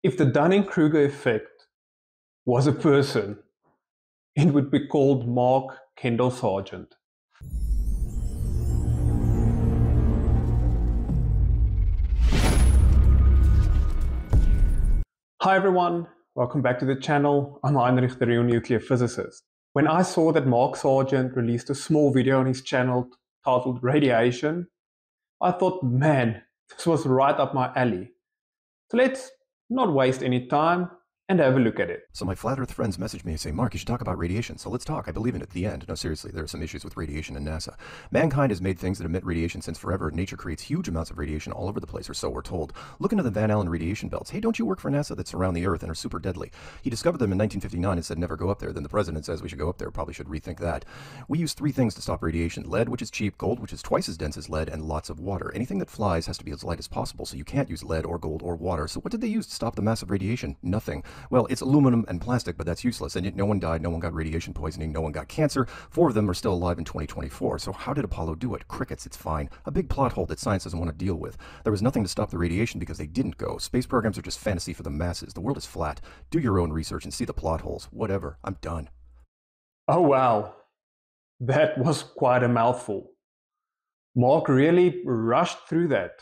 If the Dunning-Kruger effect was a person, it would be called Mark Kendall Sargent. Hi everyone, welcome back to the channel. I'm Heinrich, the real nuclear physicist. When I saw that Mark Sargent released a small video on his channel titled Radiation, I thought, man, this was right up my alley. So let's not waste any time and have a look at it. So my flat earth friends message me and say, Mark, you should talk about radiation. So let's talk. I believe in it. The end. No, seriously, there are some issues with radiation and NASA. Mankind has made things that emit radiation since forever. Nature creates huge amounts of radiation all over the place, or so we're told. Look into the Van Allen radiation belts. Hey, don't you work for NASA that surround the Earth and are super deadly? He discovered them in 1959 and said never go up there. Then the president says we should go up there. Probably should rethink that. We use three things to stop radiation. Lead, which is cheap, gold, which is twice as dense as lead, and lots of water. Anything that flies has to be as light as possible, so you can't use lead or gold or water. So what did they use to stop the massive radiation? Nothing. Well, it's aluminum and plastic, but that's useless, and yet no one died, no one got radiation poisoning, no one got cancer. 4 of them are still alive in 2024. So how did Apollo do it? Crickets, it's fine. A big plot hole that science doesn't want to deal with. There was nothing to stop the radiation because they didn't go. Space programs are just fantasy for the masses. The world is flat. Do your own research and see the plot holes. Whatever. I'm done. Oh wow, that was quite a mouthful. Mark really rushed through that,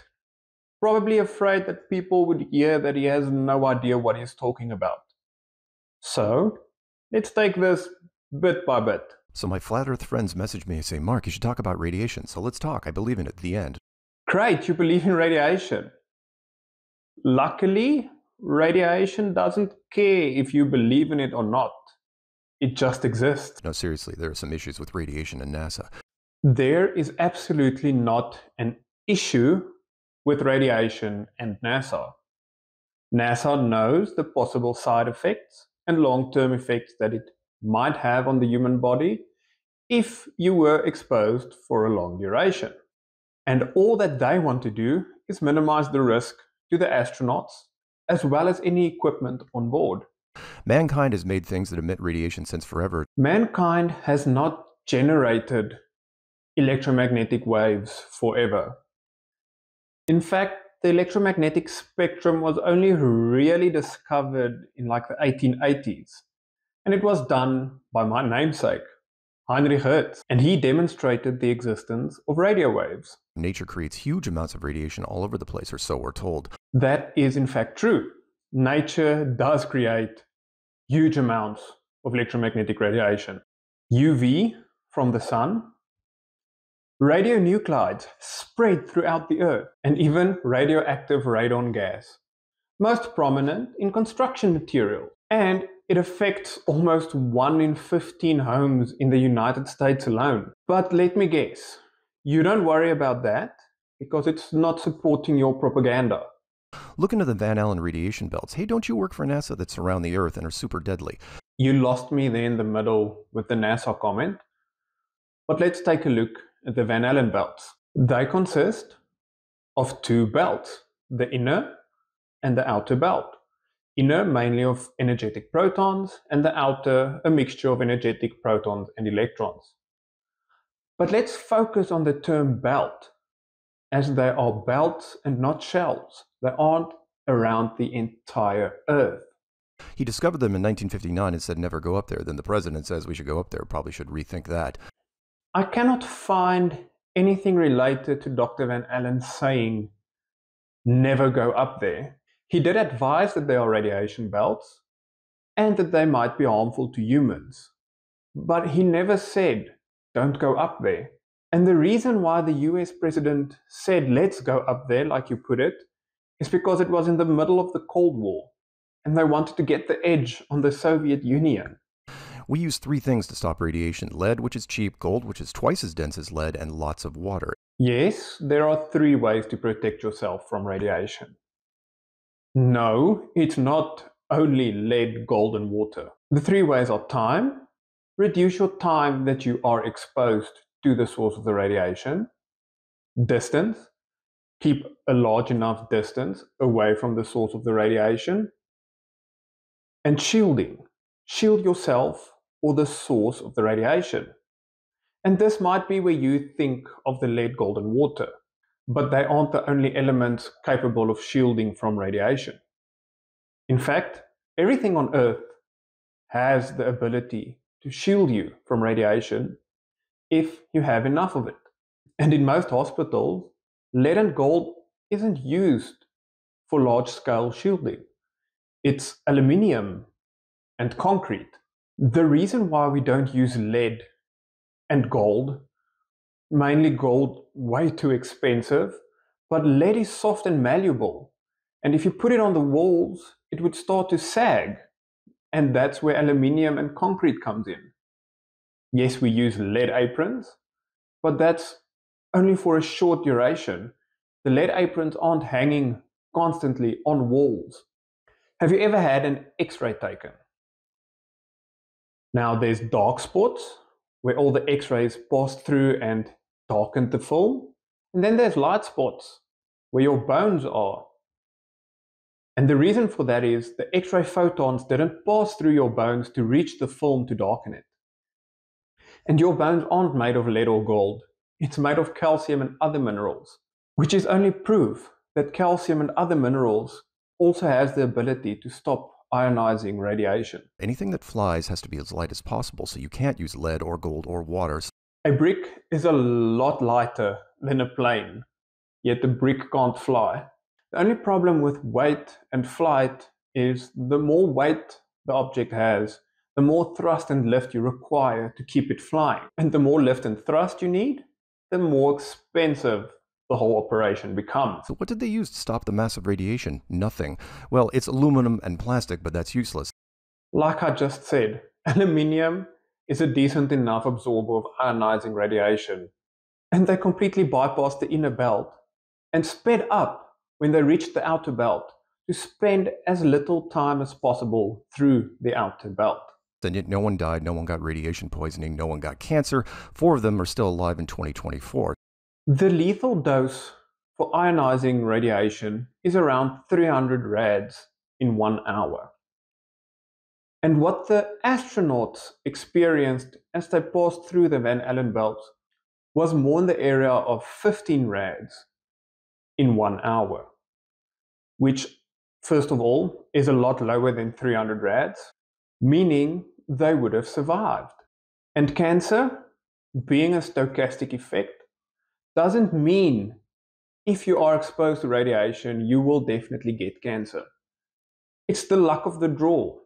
probably afraid that people would hear that he has no idea what he's talking about. So, let's take this bit by bit. So my flat earth friends message me and say, Mark, you should talk about radiation. So let's talk. I believe in it. The end. Great, you believe in radiation. Luckily, radiation doesn't care if you believe in it or not. It just exists. No, seriously, there are some issues with radiation and NASA. There is absolutely not an issue with radiation and NASA. NASA knows the possible side effects and long-term effects that it might have on the human body if you were exposed for a long duration. And all that they want to do is minimize the risk to the astronauts as well as any equipment on board. Mankind has made things that emit radiation since forever. Mankind has not generated electromagnetic waves forever. In fact, the electromagnetic spectrum was only really discovered in like the 1880s. And it was done by my namesake, Heinrich Hertz. And he demonstrated the existence of radio waves. Nature creates huge amounts of radiation all over the place, or so we're told. That is in fact true. Nature does create huge amounts of electromagnetic radiation. UV from the sun, radionuclides spread throughout the Earth, and even radioactive radon gas, most prominent in construction material. And it affects almost 1 in 15 homes in the United States alone. But let me guess, you don't worry about that because it's not supporting your propaganda. Look into the Van Allen radiation belts. Hey, don't you work for NASA that surround the Earth and are super deadly? You lost me there in the middle with the NASA comment. But let's take a look at the Van Allen belts. They consist of 2 belts, the inner and the outer belt. Inner mainly of energetic protons, and the outer a mixture of energetic protons and electrons. But let's focus on the term belt, as they are belts and not shells. They aren't around the entire Earth. He discovered them in 1959 and said never go up there. Then the president says we should go up there. Probably should rethink that. I cannot find anything related to Dr. Van Allen saying never go up there. He did advise that they are radiation belts and that they might be harmful to humans. But he never said don't go up there. And the reason why the US president said let's go up there, like you put it, is because it was in the middle of the Cold War and they wanted to get the edge on the Soviet Union. We use 3 things to stop radiation. Lead, which is cheap, gold, which is twice as dense as lead, and lots of water. Yes, there are 3 ways to protect yourself from radiation. No, it's not only lead, gold, and water. The 3 ways are time. Reduce your time that you are exposed to the source of the radiation. Distance. Keep a large enough distance away from the source of the radiation. And shielding. Shield yourself or the source of the radiation. And this might be where you think of the lead, gold, and water, but they aren't the only elements capable of shielding from radiation. In fact, everything on Earth has the ability to shield you from radiation if you have enough of it. And in most hospitals, lead and gold isn't used for large-scale shielding. It's aluminium and concrete. The reason why we don't use lead and gold, mainly gold, way too expensive, but lead is soft and malleable. And if you put it on the walls, it would start to sag. And that's where aluminium and concrete comes in. Yes, we use lead aprons, but that's only for a short duration. The lead aprons aren't hanging constantly on walls. Have you ever had an X-ray taken? Now there's dark spots, where all the X-rays pass through and darken the film. And then there's light spots, where your bones are. And the reason for that is the X-ray photons didn't pass through your bones to reach the film to darken it. And your bones aren't made of lead or gold. It's made of calcium and other minerals, which is only proof that calcium and other minerals also has the ability to stop ionizing radiation. Anything that flies has to be as light as possible, so you can't use lead or gold or water. A brick is a lot lighter than a plane, yet the brick can't fly. The only problem with weight and flight is the more weight the object has, the more thrust and lift you require to keep it flying. And the more lift and thrust you need, the more expensive the whole operation becomes. So what did they use to stop the massive radiation? Nothing. Well, it's aluminum and plastic, but that's useless. Like I just said, aluminium is a decent enough absorber of ionizing radiation, and they completely bypassed the inner belt and sped up when they reached the outer belt to spend as little time as possible through the outer belt. And yet no one died, no one got radiation poisoning, no one got cancer. 4 of them are still alive in 2024. The lethal dose for ionizing radiation is around 300 rads in 1 hour. And what the astronauts experienced as they passed through the Van Allen belt was more in the area of 15 rads in 1 hour, which, first of all, is a lot lower than 300 rads, meaning they would have survived. And cancer, being a stochastic effect, doesn't mean if you are exposed to radiation, you will definitely get cancer. It's the luck of the draw.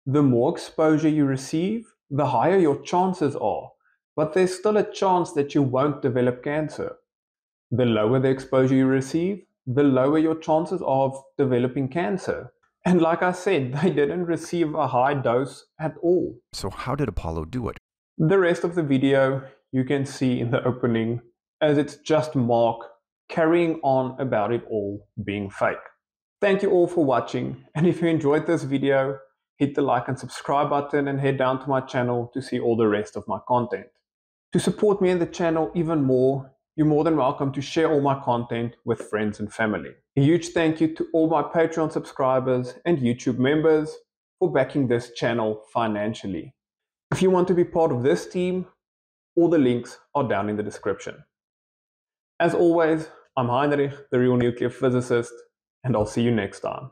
The more exposure you receive, the higher your chances are, but there's still a chance that you won't develop cancer. The lower the exposure you receive, the lower your chances of developing cancer. And like I said, they didn't receive a high dose at all. So how did Apollo do it? The rest of the video you can see in the opening, as it's just Mark carrying on about it all being fake. Thank you all for watching, and if you enjoyed this video, hit the like and subscribe button and head down to my channel to see all the rest of my content. To support me and the channel even more, you're more than welcome to share all my content with friends and family. A huge thank you to all my Patreon subscribers and YouTube members for backing this channel financially. If you want to be part of this team, all the links are down in the description. As always, I'm Heinrich, the real nuclear physicist, and I'll see you next time.